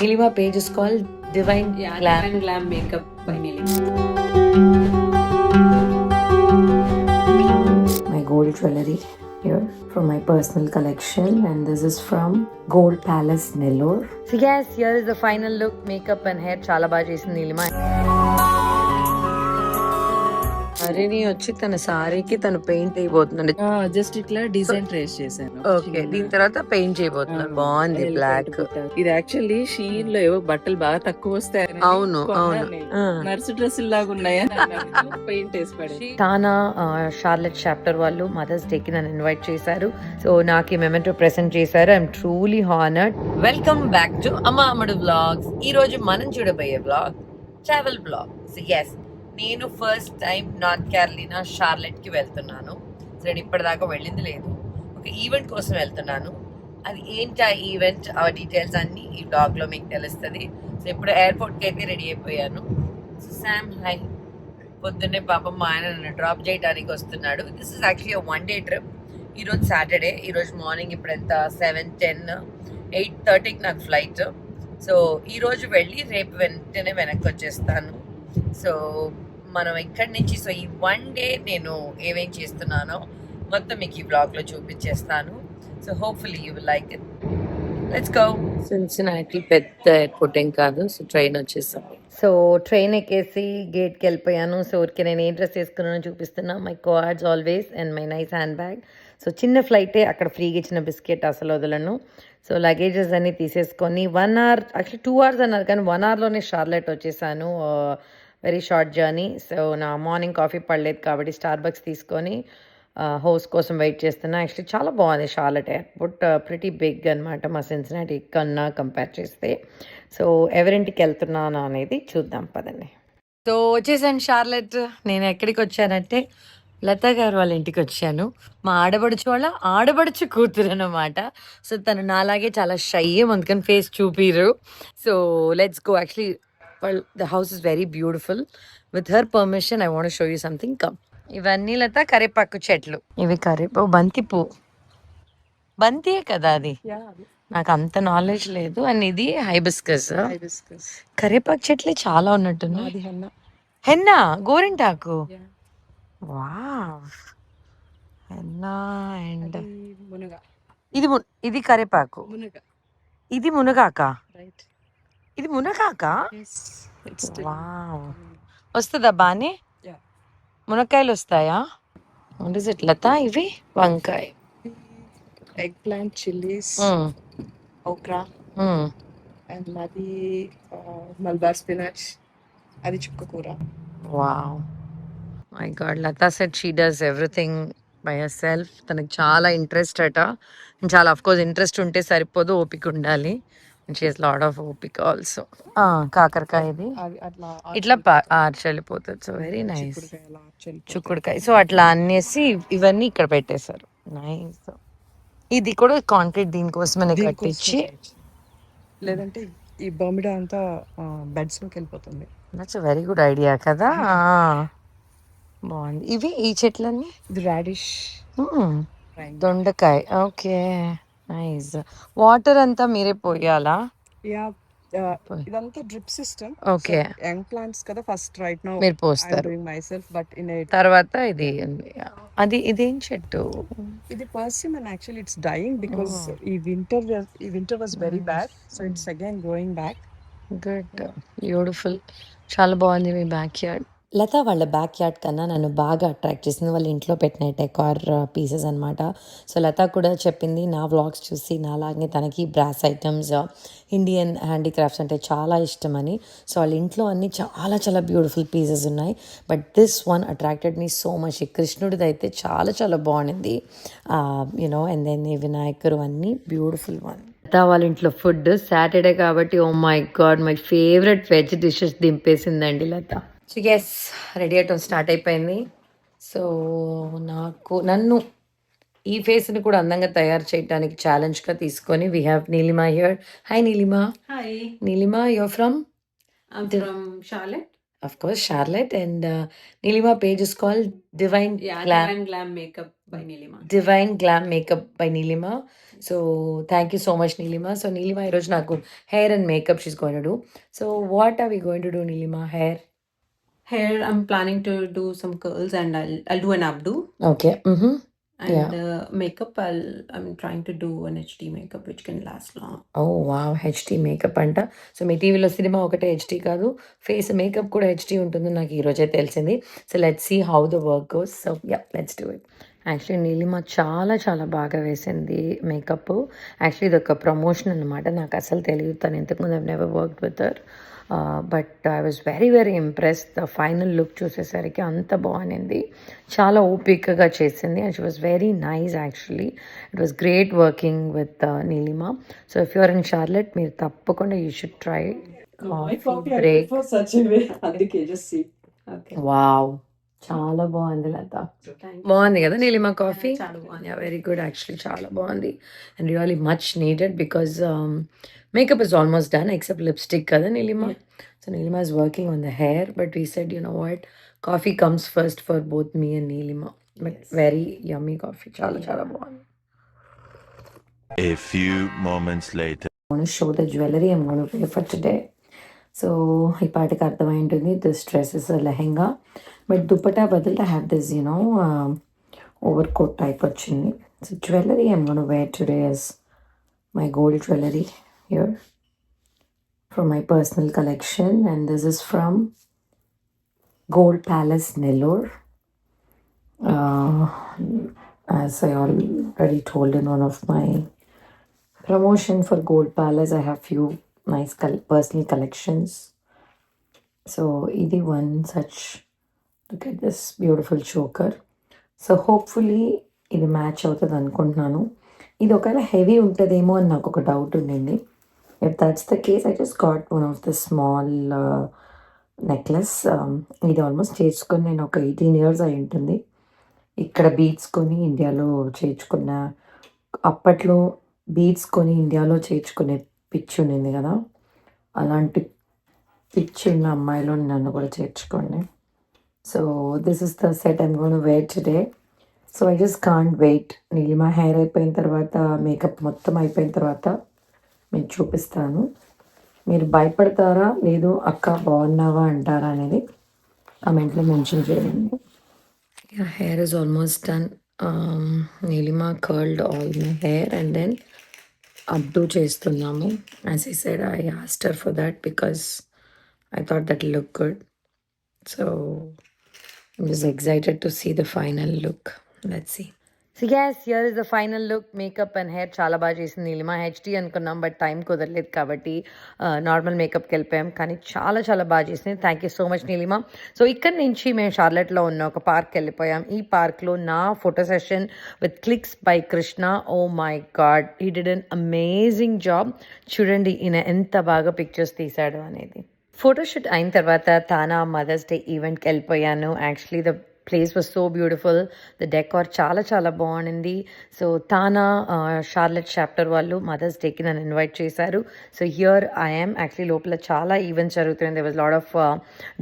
Nilima page is called Divine Glam. Divine Glam Makeup by Nilima. My gold jewelry here from my personal collection, and this is from Gold Palace Nellore. So yes, here is the final look. Makeup and hair chala baga chesindi Nilima. Harini వచ్చి తన సారీకి తను paint అయిపోతున్నాడు. Just ఇట్లా design trace చేశాను. Okay, దీని తర్వాత paint చేయబోతున్నాడు. బాగుంది బ్లాక్. ఇది యాక్చువల్లీ షీన్ లో ఏవో బట్టలు బాగా తక్కువ వస్తాయి. అవును అవును, నర్సు డ్రెస్సులు లాగా ఉన్నాయా పెయింట్ వేసి పడి. తానా షార్లెట్ చాప్టర్ వాళ్ళు మదర్స్ డే కి నన్ను ఇన్వైట్ చేశారు. సో నాకు ఈ మెమెంటో ప్రెసెంట్ చేశారు. I'm truly honoured. Welcome back to Amma Ammadu vlogs. ఈ రోజు మనం చూడబోయే vlog travel vlog. So yes, నేను first time North Carolina Charlotte కి వెళ్తున్నాను. సో నేను ఇప్పటిదాకా వెళ్ళింది లేదు. ఒక ఈవెంట్ కోసం వెళ్తున్నాను. అది ఏంటి ఆ ఈవెంట్, ఆ డీటెయిల్స్ అన్ని ఈ బ్లాగ్ లో మీకు తెలుస్తుంది. సో ఇప్పుడు ఎయిర్పోర్ట్ కి అయితే రెడీ అయిపోయాను. సో శామ్ హై, పొద్దున్నే పాపం మా ఆయన నన్ను డ్రాప్ చేయడానికి వస్తున్నాడు. This is actually 1 day trip. ఈరోజు సాటర్డే, ఈరోజు మార్నింగ్ ఇప్పుడు ఎంత 7:10, 8:30కి నాకు ఫ్లైట్. సో ఈరోజు వెళ్ళి రేపు వెంటనే వెనక్కి వచ్చేస్తాను. సో మనం ఇక్కడి నుంచి, సో ఈ 1 day నేను ఏమేం చేస్తున్నానో మొత్తం మీకు ఈ బ్లాగ్లో చూపించేస్తాను. So hopefully you will like it. Let's go. Cincinnati పెద్ద ఎయిర్పోర్ట్ ఏం కాదు. సో ట్రైన్ వచ్చేసాం. సో ట్రైన్ ఎక్కేసి గేట్కి వెళ్ళిపోయాను. సో ఊరికి నేను ఏ డ్రెస్ వేసుకున్నానో చూపిస్తున్నా. My cards always and my nice hand bag. So చిన్న ఫ్లైటే, అక్కడ ఫ్రీగా ఇచ్చిన బిస్కెట్ అసలు వదలను. సో లగేజెస్ అన్నీ తీసేసుకొని 1 hour, యాక్చువల్లీ 2 hours అన్నారు కానీ 1 hourలోనే షార్లెట్ వచ్చేసాను. Very short journey. సో నా మార్నింగ్ కాఫీ పడలేదు కాబట్టి స్టార్బక్స్ తీసుకొని హౌస్ కోసం వెయిట్ చేస్తున్నా. యాక్చువల్లీ చాలా బాగుంది షార్లెట్ ఎయిర్పోర్ట్. ప్రిటీ బిగ్ అనమాట మా సిన్సినాటి కన్నా కంపేర్ చేస్తే. సో ఎవరింటికి వెళ్తున్నాను అనేది చూద్దాం పదండి. సో వచ్చేసాను షార్లెట్. నేను ఎక్కడికి వచ్చానంటే లతా గారు వాళ్ళ ఇంటికి వచ్చాను. మా ఆడబడుచు కూతురు అనమాట. సో తను నాలాగే చాలా షై, అందుకని ఫేస్ చూపిరు. So let's go. Actually the house is very beautiful. With her permission, I want to show you something. Come. ఇవన్నీ లత కరివేపాకు చెట్లు. ఇవి కరివేపాకు బంతియే కదా అది. నాకు అంత నాలెడ్జ్ లేదు. అండ్ ఇది హైబిస్కస్. కరివేపాకు చెట్లే చాలా ఉన్నట్టున్నాయి. హెన్నా, గోరింటాకు. Wow, henna. అండ్ ఇది కరివేపాకు. ఇది మునగాక. ఇది మునగాక. వస్తుందా బానే? మునక్కాయలు వస్తాయా? What is it Latha? ఇవి వంకాయ, eggplant, chillies, okra, and అది మల్బార్ స్పినాచ్, అది చుక్కకూర. Wow, my God, Latha said she does everything by herself. తనకి చాలా ఇంట్రెస్ట్ అట. చాలా అఫ్ కోర్స్ ఇంట్రెస్ట్ ఉంటే సరిపోదు, ఓపిక ఉండాలి. She has lot of opic also. కాకరకాయ ఇది ఇట్లా ఆర్చెళ్ళిపోతుంది. So very nice. చుక్కుడుకాయ. సో అట్లా అన్నేసి ఇవన్నీ ఇక్కడ పెట్టేశారు. నైస్. ఇది కూడా కాంక్రీట్ దీనికోసమే కట్టించి, లేదంటే ఈ బొమ్మిడ అంతా బెడ్స్ లోకి వెళ్ళిపోతుంది. దట్స్ వెరీ గుడ్ ఐడియా కదా. బాగుంది. ఇవి ఈ చెట్లన్నీ రాడిష్, దొండకాయ. Okay, nice. వాటర్ అంతా మీరే పోయాలా? ఇదంతా drip system. Okay, young plants కదా. ఫస్ట్ రైట్ నౌ మీరు పోస్తారు మై సెల్ఫ్, బట్ ఇన్ తర్వాత ఇది అది ఇదేం చెట్టు? ఇది persimmon. Actually it's dyeing because ఈ winter was very bad. So it's again growing back. Good, beautiful. చాలా బాగుంది మీ బ్యాక్ యార్డ్. లత వాళ్ళ బ్యాక్ యార్డ్ కన్నా నన్ను బాగా అట్రాక్ట్ చేసింది వాళ్ళ ఇంట్లో పెట్టిన డెకార్ పీసెస్ అనమాట. సో లత కూడా చెప్పింది నా వ్లాగ్స్ చూసి నాలాగే తనకి బ్రాస్ ఐటమ్స్, ఇండియన్ హ్యాండీక్రాఫ్ట్స్ అంటే చాలా ఇష్టమని. సో వాళ్ళ ఇంట్లో అన్నీ చాలా చాలా బ్యూటిఫుల్ పీసెస్ ఉన్నాయి. But this one attracted me so much. కృష్ణుడిది అయితే చాలా చాలా బాగుంది. యూనో, అండ్ దెన్ ఈ వినాయకుడు అన్నీ బ్యూటిఫుల్ వన్. లత వాళ్ళ ఇంట్లో ఫుడ్ సాటర్డే కాబట్టి oh my God, my favourite veg dishes దింపేసిందండి లత. సో ఎస్, రెడీ అవటం స్టార్ట్ అయిపోయింది. సో నన్ను ఈ ఫేస్ని కూడా అందంగా తయారు చేయడానికి ఛాలెంజ్గా తీసుకొని we have Neelima here. Hi Neelima. Hi Neelima, you're from? I'm from Charlotte. of course, Charlotte, and Nilima page is called Divine Glam. Divine Glam Makeup by Nilima. Divine Glam Makeup by Nilima. So thank you so much, Nilima. So Nilima, ఈరోజు నాకు hair and makeup she's going to do. So what are we going to do, Nilima? Hair. Hair, I'm planning to do some curls and I'll do an updo. Okay. Mm-hmm. And makeup, I'm trying to do an HD makeup which can last long. Oh wow, HD makeup అంట. So మీ టీవీలో సినిమా ఒకటే HD కాదు, face makeup కూడా HD ఉంటుంది, నాకు ఈరోజే తెలిసింది. So let's see how the work goes. So yeah, let's do it. Actually Neelima చాలా చాలా బాగా వేసింది మేకప్. యాక్చువల్లీ ఇది ఒక ప్రమోషన్ అనమాట, నాకు అసలు తెలియదు, తను ఇంతకుముందు I've never worked with her. But I was very very impressed. The final look చూసేసరికి అంత బాగుంది, చాలా ఓపికగా చేసింది. And she was very nice actually. It was great working with Neelima. So if you're in Charlotte, మీరు తప్పకుండా యూ షుడ్ ట్రై బ్రేక్. అందుకే just see. Okay. వావ్, చాలా బాగుంది లత. బాగుంది కదా నీలిమ కాఫీ? చాలా బాగుంది. వెరీ గుడ్ యాక్చువల్లీ, చాలా బాగుంది and really much needed because makeup is almost done except lipstick కదా Neelima. So Neelima is working on the hair, but we said you know what, coffee comes first for both me and Neelima. But very yummy coffee, చాలా చాలా బాగుంది. A few moments later. I want to show the jewelry I'm going to wear for today. So ఈ పాటికి అర్థమై ఉంటుంది, this dress is a lehenga, but dupatta బదులు I have this you know over coat type వచ్చింది. So jewellery I'm gonna wear today is my gold jewellery here from my personal collection, and this is from Gold Palace Nellore. As I already told in one of my promotion for Gold Palace, I have few nice personal collections. So ఇది one such, look at this beautiful choker. So hopefully ఇది match అవుతుంది అనుకుంటున్నాను. ఇది ఒకవేళ heavy ఉంటుందేమో అని నాకు ఒక డౌట్ ఉండింది. If that's the case, I just got one of the small necklace. ఇది ఆల్మోస్ట్ చేసుకొని నేను ఒక 18 years అయి ఉంటుంది. ఇక్కడ బీట్స్ కొని ఇండియాలో చేర్చుకున్న, అప్పట్లో బీట్స్ కొని ఇండియాలో చేర్చుకునే పిచ్చి ఉండింది కదా, అలాంటి పిచ్చి ఉన్న అమ్మాయిలో నన్ను కూడా చేర్చుకోండి. So this is the set I'm gonna wear today. So I just can't wait. Neelima hair అయిపోయిన తర్వాత, మేకప్ మొత్తం అయిపోయిన తర్వాత మీకు చూపిస్తాను. మీరు భయపడతారా లేదు అక్క బాగున్నావా అంటారా అనేది కామెంట్లో మెన్షన్ చేయండి. Hair is almost done. Neelima curled all my hair and then updo చేస్తున్నాము. As I said, I asked her for that because I thought that looked good. So I'm just excited to see the final look. Let's see. So yes, here is the final look. Makeup and hair చాలా బాగా చేసింది Neelima. HD అనుకున్నాం, but time కుదరలేదు కాబట్టి normal మేకప్కి వెళ్ళిపోయాం, కానీ చాలా చాలా బాగా చేసింది. Thank you so much Neelima. So ఇక్కడి నుంచి మేము షార్లెట్లో ఉన్న ఒక పార్క్ వెళ్ళిపోయాం. ఈ పార్క్లో నా photo session with clicks by Krishna. Oh my God, he did an amazing job. చూడండి ఈయన ఎంత బాగా పిక్చర్స్ తీశాడు అనేది. ఫోటోషూట్ అయిన తర్వాత తానా మదర్స్ డే ఈవెంట్కి వెళ్ళిపోయాను. Actually the place was so beautiful. The decor చాలా చాలా బాగుంది. సో తానా షార్లెట్ చాప్టర్ వాళ్ళు మదర్స్ డేకి నన్ను ఇన్వైట్ చేశారు. So here I'm. యాక్చువల్లీ లోపల చాలా ఈవెంట్స్ జరుగుతుంది. There was lot of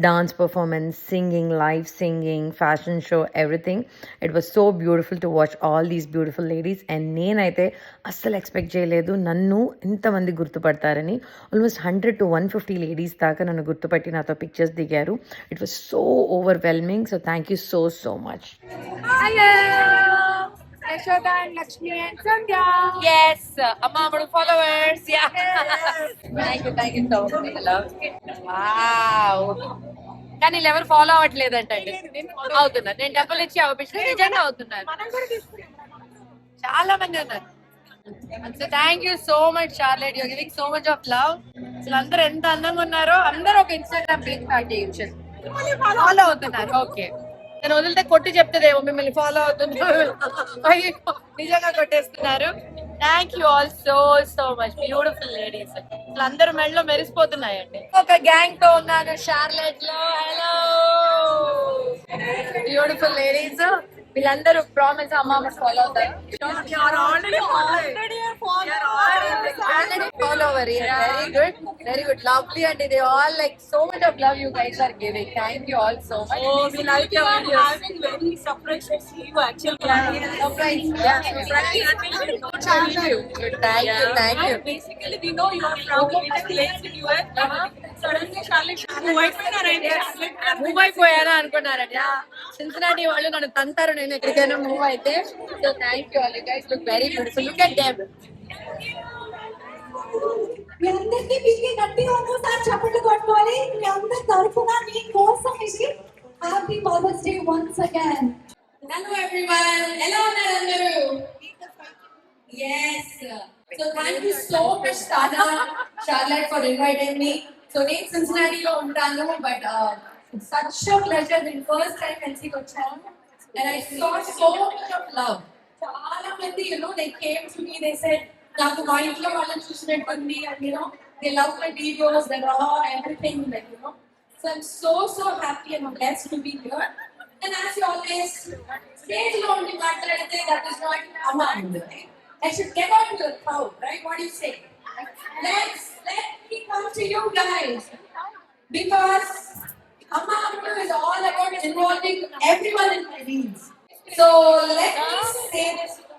dance performance, singing, live singing, fashion show, everything. It was so beautiful to watch all these beautiful ladies. And నేనైతే అస్సలు expect చేయలేదు నన్ను ఇంతమంది గుర్తుపడతారని. ఆల్మోస్ట్ 100 to 150 లేడీస్ దాకా నన్ను గుర్తుపట్టి నాతో పిక్చర్స్ దిగారు. It was so overwhelming. So thank you so much. Hello, Yashoda and Lakshmi and Sandhya. Yes, Amma followers. Yeah. Thank you so much. Wow. కానీ వీళ్ళు ఎవరు ఫాలో అవ్వట్లేదంటండి. అవుతున్నారు. నేను డబ్బులు ఇచ్చి అవ్వపించిన నిజంగా అవుతున్నారు. చాలా మంది ఉన్నారు. So thank you so much Charlotte, you're giving so much of love. అసలు అందరూ ఎంత అందంగా ఉన్నారో. అందరూ ఒక ఇన్స్టాగ్రామ్ పేజ్ స్టార్ట్ చేయొచ్చు. ఫాలో అవుతున్నారు. ఓకే, నేను వదిలితే కొట్టి చెప్తుందేమో మిమ్మల్ని ఫాలో అవుతున్నారు. నిజంగా కొట్టేస్తున్నారు. Thank you all so so much, beautiful ladies. అసలు అందరూ మెడలో మెరిసిపోతున్నాయండి. ఒక గ్యాంగ్ తో ఉన్నాను షార్లెట్ లో. Hello beautiful ladies. వీళ్ళందరూ ప్రామిస్ అమ్మ ఫాలో అవుతారు. all over here. Very good, lovely, and they all like so much of love you guys are giving. Thank you all so much. Oh, we like your videos. Having very surprised to see you actually. Surprise. Thank you. Good. Thank you. Basically, we know you are from which place in US. Suddenly, Charlotte move అయిపోయారా అనుకున్నారట. Cincinnati వాళ్ళు నన్ను తంతారు నేను ఎక్కడికైనా move అయితే. So thank you all, you guys look very beautiful. Look at them. మీ అందరికీ మీకు గట్టిగా ఒక్కసారి చప్పట్లు కొట్టుకోవాలి. మీ అందరి తరఫున మీ కోసం ఇది happy mother's day once again. Hello everyone. Hello అందరూ. Yes. So thank you so much Tana, Charlotte for inviting me. So నేను Cincinnati లో ఉంటాను, but it's such a pleasure. The first time NC వచ్చాను and I saw so much of love. చాలా మంది they came to me, they said నాకు మా ఇంట్లో వాళ్ళని చూసినట్టుంది, and they love my videos, they raw everything, like so I'm so happy and blessed to be here. And as you always stage lo undi maatladite, that is not Amma. I should get out to the crowd, right? What do you say? Let me come to you guys, because Amma is all about involving everyone in my dreams. So let me say this again.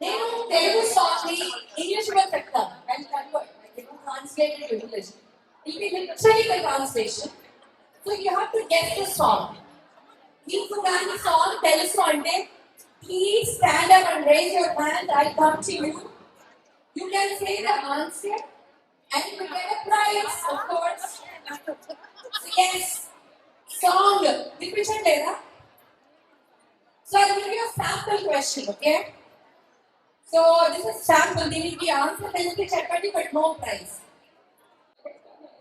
నేను Telugu song ని English లో చెప్తాను and convert, translate it to English. It will be literally the translation. So you have to get the song. మీకు కానీ song తెలుసు అంటే please stand up and raise your hand. I come to you. You can say the answer and you get a prize of course. yes song వినిపించట్లేదా? So I will give you a sample question, okay? So this is sample. దీనికి answer తెలిస్తే చెప్పండి, but no prize.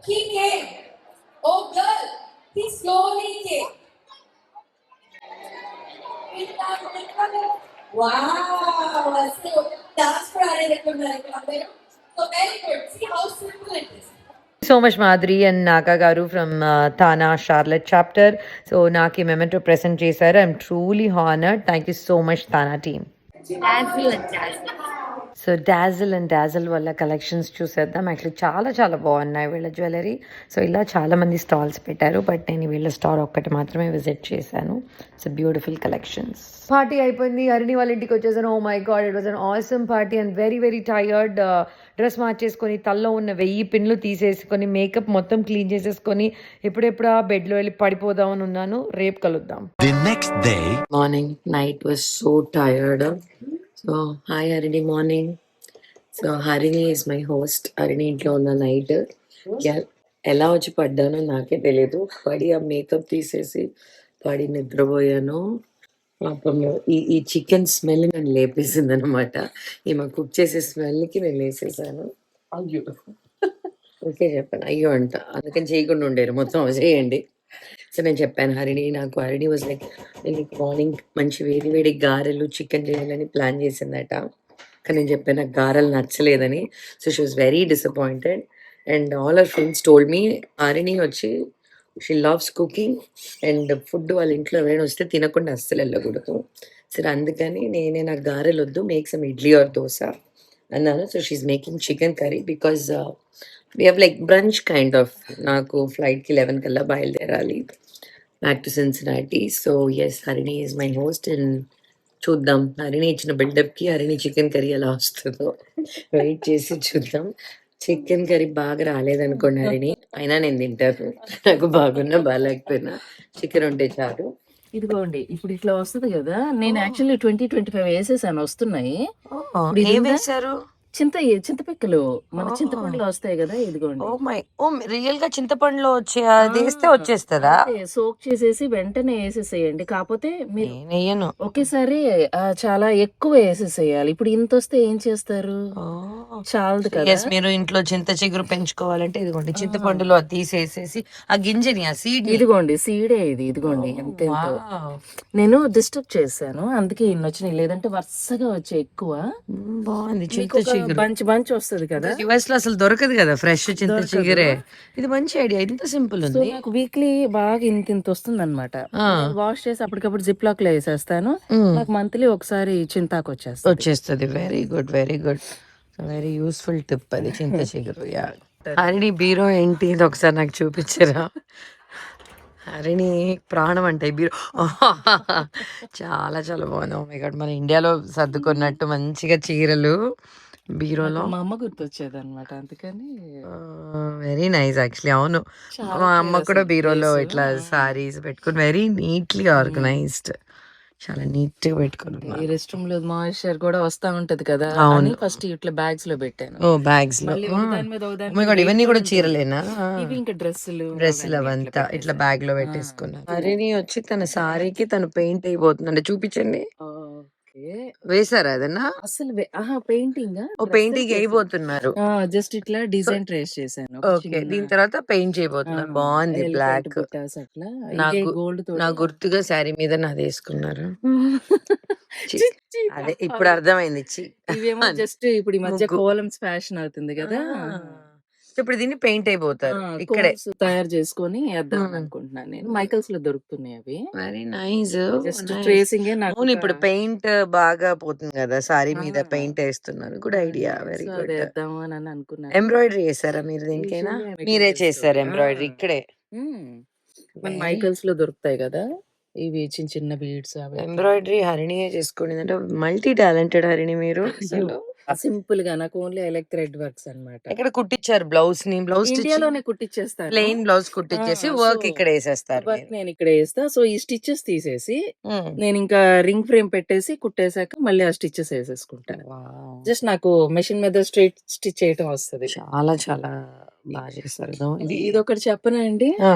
He came. Oh girl, he slowly came. Wow, so that's for our recommendation. So very good. See how simple it is. So much Madhuri and Naga గారు from TANA Charlotte chapter. So నాకు ఈ memento present చేశారు. I'm truly honoured. Thank you so much TANA team. So dazzle and dazzle వల్ల collections చూసేద్దాం. Actually చాలా బాగున్నాయి వీళ్ళ jewellery. So ఇలా చాలామంది స్టాల్స్ పెట్టారు, బట్ నేను వీళ్ళ స్టాల్ ఒక్కటి మాత్రమే విజిట్ చేశాను. So beautiful collections. పార్టీ అయిపోయింది, అరుణి వాళ్ళ ఇంటికి వచ్చేసాను. Oh my God, it was an awesome party and very tired. Dress మార్చేసుకొని తల్లో ఉన్న 1000 పిన్లు తీసేసుకొని మేకప్ మొత్తం క్లీన్ చేసేసుకొని ఎప్పుడెప్పుడు ఆ బెడ్లో వెళ్ళి పడిపోదామని ఉన్నాను. రేపు కలుద్దాం. The next day. Morning night was so tired. So hi Harini, morning. So Harini is my host. Harini ఇంట్లో ఉన్న నైట్ ఎలా వచ్చి పడ్డానో నాకే తెలియదు. పడి ఆ మేకప్ తీసేసి పడి నిద్రపోయాను. పాపం ఈ చికెన్ స్మెల్ నన్ను లేపేసింది అనమాట. ఈమె కుక్ చేసే స్మెల్కి నేను లేసేసాను. ఓకే చెప్పాను అయ్యో అంట, అందుకని చేయకుండా ఉండేరు మొత్తం చేయండి. సో నేను చెప్పాను హరిణి వాజ్ లైక్ నేను మార్నింగ్ మంచి వేడి గారెలు చికెన్ చేయాలని ప్లాన్ చేసిందట. కానీ నేను చెప్పాను నాకు గారెలు నచ్చలేదని. So she was very disappointed and all our friends told me Harini వచ్చి she loves cooking and food వాళ్ళ ఇంట్లో ఎవరైనా వస్తే తినకుండా అస్సలు వెళ్ళకూడదు. సరే అందుకని నాకు గారెలు వద్దు, make some idli or dosa అన్నాను. So she's making chicken curry because we have like brunch kind of. నాకు ఫ్లైట్కి 11 కల్లా బయలుదేరాలి back to Cincinnati. So yes, Harini is my host and చూద్దాం హరిణి ఇచ్చిన బిల్డప్కి హరిణి చికెన్ కర్రీ ఎలా వస్తుందో వెయిట్ చేసి చూద్దాం. చికెన్ కర్రీ బాగా రాలేదనుకోండి హరిణి, అయినా నేను తింటాను. నాకు బాగున్నా బాగాలేకపోయినా చికెన్ ఉంటే చాలు. ఇదిగోండి ఇప్పుడు ఇట్లా వస్తుంది కదా. నేను యాక్చువల్లీ 20-25 వేసేసాను, వస్తున్నాయి. చింతపిక్కలు మన చింతపండులో వస్తాయి కదా, ఇదిగోండి. రియల్ గా చింతపండులో వేస్తే వచ్చేస్తుందా? సోక్ చేసేసి వెంటనే వేసేసేయండి. కాకపోతే మీరు ఒకేసారి చాలా ఎక్కువ వేసేసేయాలి. ఇప్పుడు ఇంత వస్తే ఏం చేస్తారు, చాలదు కదా. మీరు ఇంట్లో చింత చిగురు పెంచుకోవాలంటే ఇదిగోండి చింతపండులో తీసేసేసి ఆ గింజని, ఆ సీడ్, ఇదిగోండి సీడే ఇది, ఇదిగోండి ఎంత. నేను డిస్టర్బ్ చేశాను అందుకే ఇన్ని వచ్చినాయి, లేదంటే వరుసగా వచ్చాయి ఎక్కువ. బాగుంది చింత బంచ్ వస్తుంది కదా. యుఎస్ లో అసలు దొరకదు కదా ఫ్రెష్ చింత చిగురే. ఇది మంచి ఐడియా, ఇంత సింపుల్ ఉంది. నాకు వీక్లీ బాగా ఇంత వస్తుంది అనమాట. వాష్ చేసి అప్పటికప్పుడు జిప్ లాక్ లో వేసేస్తాను. నాకు మంత్లీ ఒకసారి చింతాకు వచ్చేస్తుంది. Very good. Very useful tip అది చింత చిగురు. యా హరిణి బీరో ఏంటి ఇది ఒకసారి నాకు చూపించరా? హరిణి ప్రాణం అంటే బీరో. చాలా చాలా బాగుంది. ఓ మై గాడ్, మన ఇండియాలో సర్దుకున్నట్టు మంచిగా చీరలు బీరోలో. మా అమ్మ గుర్తొచ్చేది అనమాట, అందుకని వెరీ నైస్ యాక్చువల్లీ. అవును, చాలా మా అమ్మ కేర్ కూడా అసలు బీరోలో ప్లేస్. ఇట్లా సారీస్ పెట్టుకుని వెరీ నీట్లీ ఆర్గనైజ్డ్, చాలా నీట్ గా పెట్టుకుని ఈ ఉన్నారు. రెస్ట్ రూమ్ లో మాయిశ్చర్ కూడా వస్తా ఉంటది కదా అని అవును. ఫస్ట్ ఇట్లా బ్యాగ్స్ లో పెట్టాను. ఓ బ్యాగ్స్ లో. మళ్ళీ ఒకదాని మీద ఒకదాని ఓ మై మీద గాడ్, weight ఇవన్నీ కూడా కూడా ఉంటుంది. చీరలేనా? ఇవి ఇంకా డ్రెస్సులు డ్రెస్సులు అవన్నీ అవంతా ఇట్లా ఇట్లా పెట్టేశాను. బ్యాగ్ లో ఆ, పెట్టేసుకున్నారు. హరిణి వచ్చి తన సారీకి తను పెయింట్ అయిపోతుందండి, చూపించండి. ఓకే. వేసారా అదన్నా? అసలు పెయింటింగ్ ఓ పెయింటింగ్ అయిపోతున్నారు. జస్ట్ ఇట్లా సో డిజైన్ ట్రేస్ చేశాను, ఒక ఓకే, చిన్న దీని తర్వాత పెయింట్ చేయబోతున్నారు. బాగుంది ఎలిఫెంట్ బ్లాక్. బుట్టాస్ అట్లా. ఇదే నాకు గోల్డ్ నా తోటి గుర్తుగా శారీ మీద నాది వేసుకున్నారు. చి, చిచ్చి అదే ఇప్పుడు అర్థమైంది. చి ఇవేమో అని. జస్ట్ ఇప్పుడు ఈ మధ్య ముగ్గు. కోలమ్స్ ఫ్యాషన్ అవుతుంది కదా. సో ఇప్పుడు దీన్ని పెయింట్ అయిపోతారు ఇక్కడే. కోన్స్ తయారు చేసుకొని వేద్దాం మ్మ్. అనుకుంటున్నాను నేను. మైకల్స్ లో దొరుకుతున్నాయి అవి. Very nice. Just nice. Tracing నాకు అవును, ఒక ఇప్పుడు పెయింట్ బాగా పోతుంది కదా, సారీ మీద ఆ, పెయింట్ వేస్తున్నారు. గుడ్ ఐడియా, వెరీ సో అది గుడ్. వేద్దాము అని అనుకున్నాను. ఎంబ్రాయిడరీ చేశారా మీరు దేనికైనా? యూజువల్గా మీరే మెటీరియల్స్ చేశారు తోటి. ఎంబ్రాయిడరీ ఇక్కడే? మన వెరీ మైకల్స్ లో దొరుకుతాయి కదా ఇవి చిన్న చిన్న బీడ్స్ అవి అట్లా. ఎంబ్రాయిడరీ హరిణియే చేసుకోండి అంటే మల్టీ టాలెంటెడ్ హరిణి మీరు అయ్యో, అసలు. సింపుల్ గా నాకు ఓన్లీ ఎలక్ట్రిక్ థ్రెడ్ వర్క్స్ అన్నమాట. ఎక్కడ కుట్టించారు బ్లౌజ్ ని? బ్లౌజ్ స్టిచ్చింగ్ ఇండియాలోనే కుట్టిచ్చేస్తాను. ప్లెయిన్ బ్లౌజ్ కుట్టించేసి సో వర్క్ ఇక్కడ వేసేస్తారు వర్క్ మీరు. నేను ఇక్కడ వేస్తా. సో ఈ స్టిచెస్ తీసేసి మ్మ్. నేను ఇంకా రింగ్ ఫ్రేమ్ పెట్టేసి కుట్టేశాక మళ్ళీ ఆ స్టిచెస్ వేసేసుకుంటా. వావ్. జస్ట్ నాకు మెషిన్ మీద స్ట్రైట్ స్టిచ్ చేయటం వస్తుంది. చాలా చాలా బాగా చేస్తారు ఇది. ఇది ఒకటి చెప్పనా అండి, ఆ,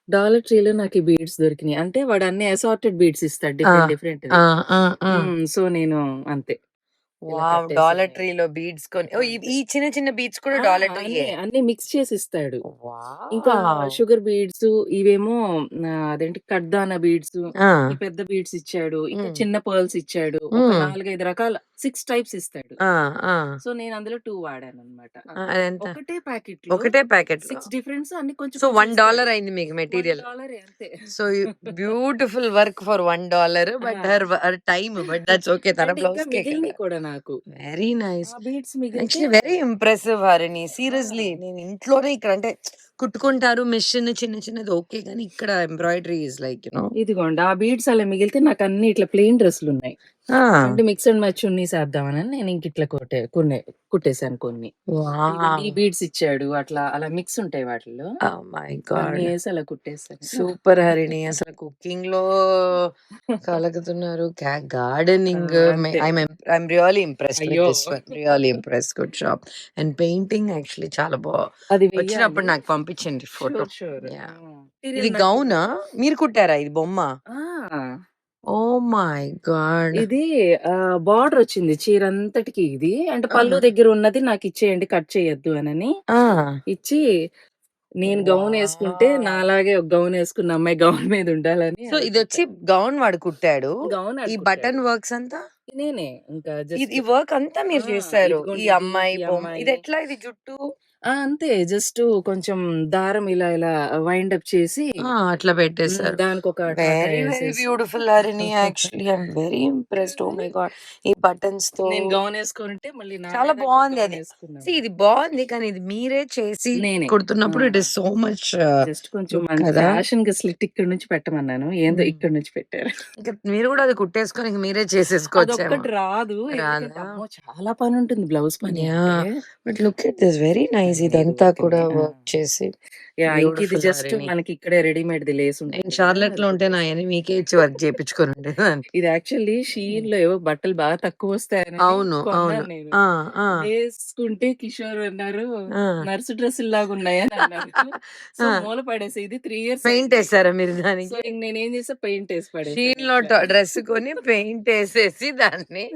డాలర్ ట్రీలో నాకు ఈ బీడ్స్ దొరికినాయి. అంటే వాడు అన్ని అసార్టెడ్ బీడ్స్ ఇస్తాడు, ఆ, డిఫరెంట్ డిఫరెంట్. ఆ, ఆ, ఆ. సో నేను అంతే ఇలా వావ్, కట్టేసి డాలర్ ట్రీలో బీడ్స్ కొని. ఓ, అంతే. ఈ చిన్న చిన్న బీడ్స్ కూడా ఆ, డాలర్ అన్ని ట్రీయే. అన్ని మిక్స్ చేసి ఇస్తాడు. ఇంకా వావ్. షుగర్ బీడ్స్ ఇవేమో అదేంటి కడ్దానా బీడ్స్, ఆ, ఈ పెద్ద బీడ్స్ ఇచ్చాడు, ఇంకా మ్మ్. చిన్న పర్ల్స్ ఇచ్చాడు, ఒక మ్మ్. 4-5 రకాల 6 టైప్స్ ఇస్తాడు. ఆ, ఆ. సో నేను అందులో 2 వాడాను అనమాట. అదెంత? ఒకటే ప్యాకెట్ లో ఒకటే ప్యాకెట్ లో? 6 డిఫరెన్స్ అన్ని కొంచెం సో కొంచెం $1 ఇస్తాడు. అయింది మీకు మెటీరియల్. $1 అంతే. So beautiful work for $1, but her time, but that's okay. తన అండ్ ఇంకా బ్లౌజ్ కే కదా. మిగిలినవి కూడా నాకు వెరీ నైస్. ఆ బీడ్స్ మిగిలితే యాక్చువల్లీ వెరీ ఇంప్రెసివ్ హరిణి, ఆ, సీరియస్లీ. నేను ఇంట్లోనే ఇక్కడ అంటే కుట్టుకుంటారు మిషన్ చిన్న చిన్నది ఓకే, కానీ ఇక్కడ ఎంబ్రాయిడరీ ఇస్ లైక్ ఇదిగోండి ఆ బీడ్స్ అలా మిగిలితే నాకు అన్ని ఇట్లా ప్లెయిన్ డ్రెస్సులు ఉన్నాయి. అంటే మిక్స్ అండ్ మ్యాచ్ చున్నీస్ వేద్దామని నేను ఇంక ఇట్లా కుట్టేశాను కొన్ని. ఇవన్నీ బీడ్స్ ఇచ్చాడు, అట్లా అలా మిక్స్ ఉంటాయి వాటిల్లో, మై అన్ని గాడ్, వేసి అలా కుట్టేశాను. సూపర్ హరిణి. అసలు కుకింగ్ లో కలుగుతున్నారు, గార్డెనింగ్. అంతే. ఐఎమ్ రియల్లీ ఇంప్రెస్డ్ విత్ అయ్యో, this one. Really impressed. Good job. And painting actually చాలా అది వచ్చినప్పుడు వెయ్యాలి. నాకు పంపించండి ఫోటో. షూర్. ఇది గౌనా మీరు కుట్టారా? ఇది బొమ్మ? Oh my God. ఇది బార్డర్ వచ్చింది చీర అంతటికి. ఇది అంటే పళ్ళు దగ్గర ఉన్నది నాకు ఇచ్చేయండి, కట్ చేయొద్దు అని ఇచ్చి, నేను గౌన్ వేసుకుంటే నాలాగే ఒక గౌన్ వేసుకున్న అమ్మాయి గౌన్ మీద ఉండాలని సో ఇది వచ్చి గౌన్ వాడు కుట్టాడు. గౌన్ ఈ బటన్ వర్క్స్ అంతా నేనే ఇంకా ఈ వర్క్ అంతా మీరు చేశారు. ఇదిగోండి ఈ ఇది, అమ్మాయి ఈ బొమ్మ అమ్మాయి. ఇది ఎట్లా? ఇది జుట్టు అంతే, జస్ట్ కొంచెం దారం ఇలా ఇలా వైండ్ అప్ చేసి అట్లా పెట్టేశారు. దానికి ఒక very very beautiful Harini. Actually I'm very impressed. Oh my God, ఈ బటన్స్ తో నేను గౌన్ వేసుకుంటే మళ్ళీ నా చాలా మీద బాగుంది. గౌన్ అది వేసుకున్నాను. See, ఇది బాగుంది, కానీ ఇది మీరే చేసి నేనే కుడుతున్నప్పుడు it is so much just కొంచెం మంచి కదా. ఫ్యాషన్ గా స్లిట్ ఇక్కడ నుంచి పెట్టమన్నాను, ఏందో ఇక్కడ నుంచి పెట్టారు. ఇంకా మీరు కూడా అది కుట్టేసుకొని ఇంక మీరే చేసేసుకోవచ్చేమో. అదొక్కటి రాదు, ఎందుకంటే అమ్మో చాలా పని ఉంటుంది బ్లౌజ్ పని. But look at this, very nice. ఇదంతా కూడా వర్క్ చేసి ఇంక ఇది beautiful జస్ట్ హరిణి. మనకి ఇక్కడే రెడీమేడ్ ది లేస్ నేను ఉంటుంది షార్లెట్ కదా, లో అది ఉంటే నా కుట్టేసి. మీకే ఇచ్చి వర్క్ చేయించుకొని ఉండేదాన్ని. ఇది యాక్చువల్లీ షీన్ లో ఏవో బట్టలు బాగా తక్కువ వస్తాయని అవును అవును. కొన్నాను నేను. ఆ ఆ వేసుకుంటే కిషోర్ అన్నారు ఆ. నర్సు డ్రెస్సులు లాగా ఉన్నాయని అన్నారు. సో మూల పడేసి ఇది 3 years పెయింట్ అయింది. వేసారా మీరు సో దానికి? ఇంక నేనేం చేసా, పెయింట్ వేసి పడేసాను షీన్ లో ఇంకా. డ్రెస్ కొని పెయింట్ వేసేసి దాన్ని.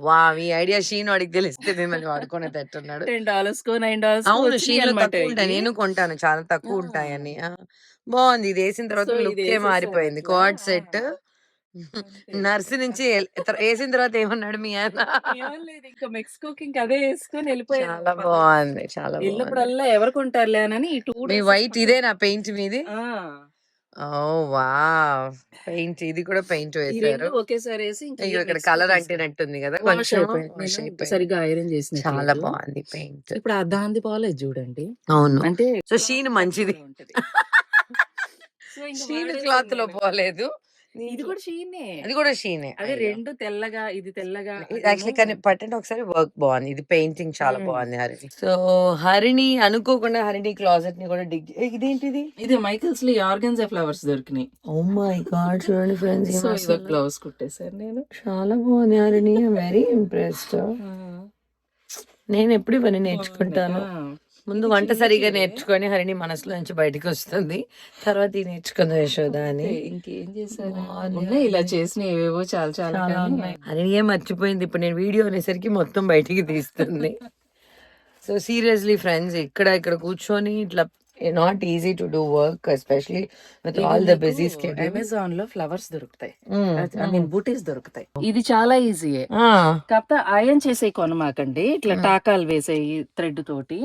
వావ్, ఈ ఐడియా షీన్ వాడికి తెలిస్తే మిమ్మల్ని వాడుకునేటట్టున్నాడు. $10 కో $9 కో అవును, వచ్చినాయి షీన్ లో అనమాట తక్కువ ఉంటాయి, ఇవి. నేను కొంటాను, చాలా తక్కువ ఆ, ఉంటాయని. బాగుంది. ఇది వేసిన తర్వాత సో ఇది లుక్కే వేసేసాను మారిపోయింది. అట్లా. Code set. అంతే. నర్సు నుంచి వేసిన తర్వాత ఏమన్నాడు మీ ఆయన? ఏం లేదు, ఇంకా మెక్సికోకి ఇంకా అదే వేసుకొని వెళ్ళిపోయాను. చాలా బాగుంది, చాలా బాగుంది. వెళ్ళినప్పుడల్లా ఎవరు కొంటారులే అని ఈ 2 మీ days వైట్ ఇదే నా పెయింట్ మీది. ఓ వావ్! పెయింట్ ఇది కూడా పెయింట్ ఈ వేశారు. రెండు ఒకేసారి వేసి ఇంకా అయ్యో! ఇక్కడ mix గా కలర్ తీసుకున్నా. అంటినట్టుంది కదా! వాష్ కొంచెం అయిపోయింది. వాష్ నేను అయిపోయింది. సరిగ్గా ఐరన్ చేసినట్లేదు. చాలా బాగుంది పెయింట్. ఇప్పుడు ఆ దాంది బాలేదు చూడండి. అవును. అంటే సో షీన్ మంచిది. ఉంటది. సో ఇంక షీన్ వాడేసాను క్లాత్ లో నేను. పోలేదు. ఇది కూడా షీనే. అది కూడా షీనే. అదే రెండు తెల్లగా ఇది తెల్లగా యాక్చువల్లీ కానీ పట్టండి ఒకసారి వర్క్ బాగుంది. ఇది పెయింటింగ్ చాలా బాగుంది హరిణి. సో హరిణి అనుకోకుండా హరిణి క్లాజెట్ ని కూడా ఇదేంటిది? ఇది మైకిల్స్ లో ఆర్గన్జా ఫ్లవర్స్ దొరికినాయి. ఓ మై గాడ్ చూడండి ఫ్రెండ్స్. సో ఇది బ్లౌజ్ కుట్టేశాను నేను. చాలా బాగుంది హరిణి. Very impressed. నేను ఎప్పుడు ఇవన్నీ నేర్చుకుంటాను. ముందు వంట సరిగా నేర్చుకొని హరిణి మనసులో నుంచి బయటకు వస్తుంది. తర్వాత ఇది నేర్చుకుంది యశోద అని. ఇంకేం చేశాను ఉన్నాయి ఇలా చేసిన ఏవేవో చాలా చాలా చాలా కానీ ఉన్నాయి. హరిణి ఏం మర్చిపోయింది. ఇప్పుడు నేను వీడియో అనేసరికి మొత్తం బయటికి తీస్తుంది. సో సీరియస్లీ ఫ్రెండ్స్, ఇక్కడ కూర్చొని ఇట్లా not easy to do work, especially with all the busy schedule. Amazon లో ఫ్లవర్స్ దొరుకుతాయి, ఐ మీన్ బూటీస్ దొరుకుతాయి. ఇది చాలా ఈజీయే. కాకపోతే ఐరన్ చేసే కొనమాకండి, ఇట్లా టాకాలు వేసే థ్రెడ్ తోటి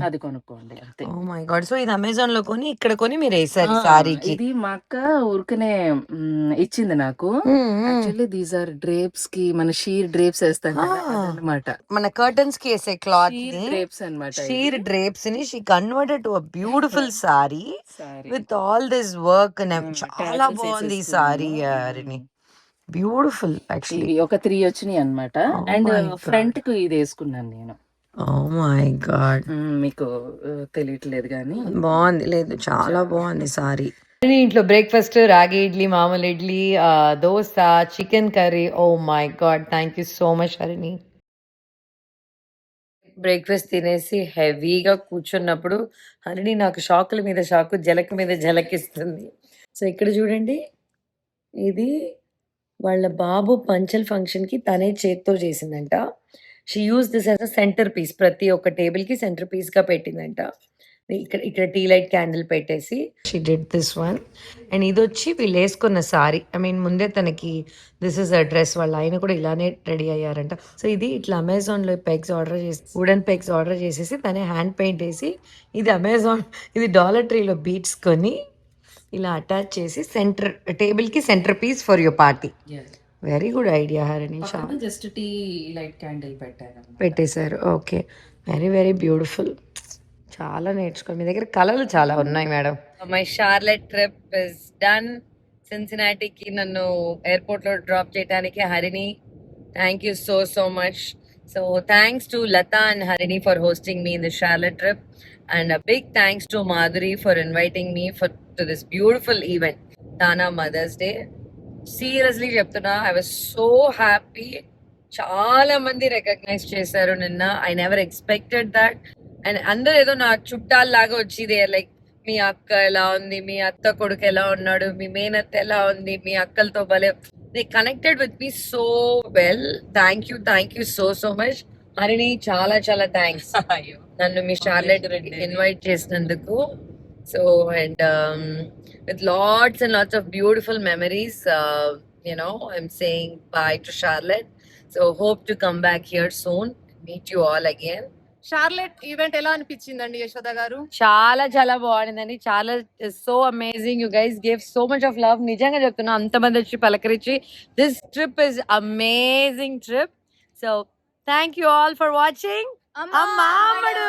అది కొనుక్కోండి అంతే. Oh my God. సో ఇది అమెజాన్ లో కొని ఇక్కడ కొని మీరు వేసారు సారీకి. ఇది మా అక్క ఊరికనే ఇచ్చింది నాకు. యాక్చువల్లీ దీస్ ఆర్ డ్రేప్స్ కి మన షీర్ డ్రేప్స్ వేస్తాం అన్నమాట. మన కర్టన్స్ కి వేసే క్లాత్ డ్రేప్స్ అన్నమాట. షీర్ డ్రేప్స్ ని she converted to a beautiful sorry with all this work. చాలా బాగుంది ఈ సారీ హరిణి. Beautiful actually. ఒక 3 వచ్చినాయి అన్నమాట. అండ్ ఫ్రంట్ కు ఇది వేసుకున్నాను నేను. Oh my God. మీకు తెలియట్లేదు కానీ బాగుంది. లేదు చాలా బాగుంది సారీ. ఇంట్లో బ్రేక్ఫాస్ట్ రాగి ఇడ్లీ, మామూలు idli, dosa, chicken curry. Oh my God, thank you so much Harini. Breakfast తినేసి హెవీగా కూర్చున్నప్పుడు హరిణి నాకు షాకుల మీద షాకు, జలక్ మీద జలకిస్తుంది. సో ఇక్కడ చూడండి, ఇది వాళ్ళ బాబు పంచల్ ఫంక్షన్కి తనే చేత్తో చేసిందంట. She use this as a centrepiece. ప్రతి ఒక్క టేబుల్కి సెంటర్ పీస్గా పెట్టిందంట. ఇక్కడ టీ లైట్ క్యాండిల్ పెట్టేసి she did this one. And ఇది వచ్చి వీళ్ళు వేసుకున్న సారీ. ఐ మీన్ ముందే తనకి దిస్ ఇస్ అ డ్రెస్. వాళ్ళ ఆయన కూడా ఇలానే రెడీ అయ్యారంట. సో ఇది ఇట్లా అమెజాన్లో పెగ్స్ ఆర్డర్ చేసి, వుడెన్ పెగ్స్ ఆర్డర్ చేసేసి తనే హ్యాండ్ పెయింట్ వేసి, ఇది అమెజాన్, ఇది డాలర్ ట్రీలో బీట్స్ కొని ఇలా అటాచ్ చేసి సెంటర్ టేబుల్కి centre piece for your party. Very good idea Harini. Just tea light candle పెట్టేశారు. Okay, very very beautiful. చాలా నేర్చుకోండి. మీ దగ్గర కళలు చాలా ఉన్నాయి madam. My Charlotte trip is done. సిన్సినాటికి నన్ను ఎయిర్పోర్ట్ లో డ్రాప్ చేయడానికి Harini, thank you so much. So thanks to Latha and Harini for hosting me in the Charlotte trip, and a big thanks to Madhuri for inviting me to this beautiful event, Tana Mother's Day. Seriously చెప్తున్నా, I was so happy. చాలా మంది recognise చేశారు నిన్న. I never expected that. And అందరు ఏదో నా చుట్టాల్లాగా వచ్చి they like, మీ అక్క ఎలా ఉంది, మీ అత్త కొడుకు ఎలా ఉన్నాడు, మీ మేనత్త ఎలా ఉంది, మీ అక్కలతో భలే they connected with me so well. Thank you so much Harini. చాలా చాలా థ్యాంక్స్ నన్ను మీ షార్లెట్ ఇన్వైట్ చేసినందుకు. So and with lots and lots of beautiful memories, I'm saying bye to Charlotte. So hope to come back here soon, meet you all again. Charlotte event ఎలా అనిపించిందండి యశోద గారు? చాలా చాలా బాగుండిందండి. చాలా so amazing. You guys gave so much of love. నిజంగా చెప్తున్నా, అంతమంది వచ్చి పలకరించి. This trip is amazing trip. So thank you all for watching. అమ్మా అమ్మడు.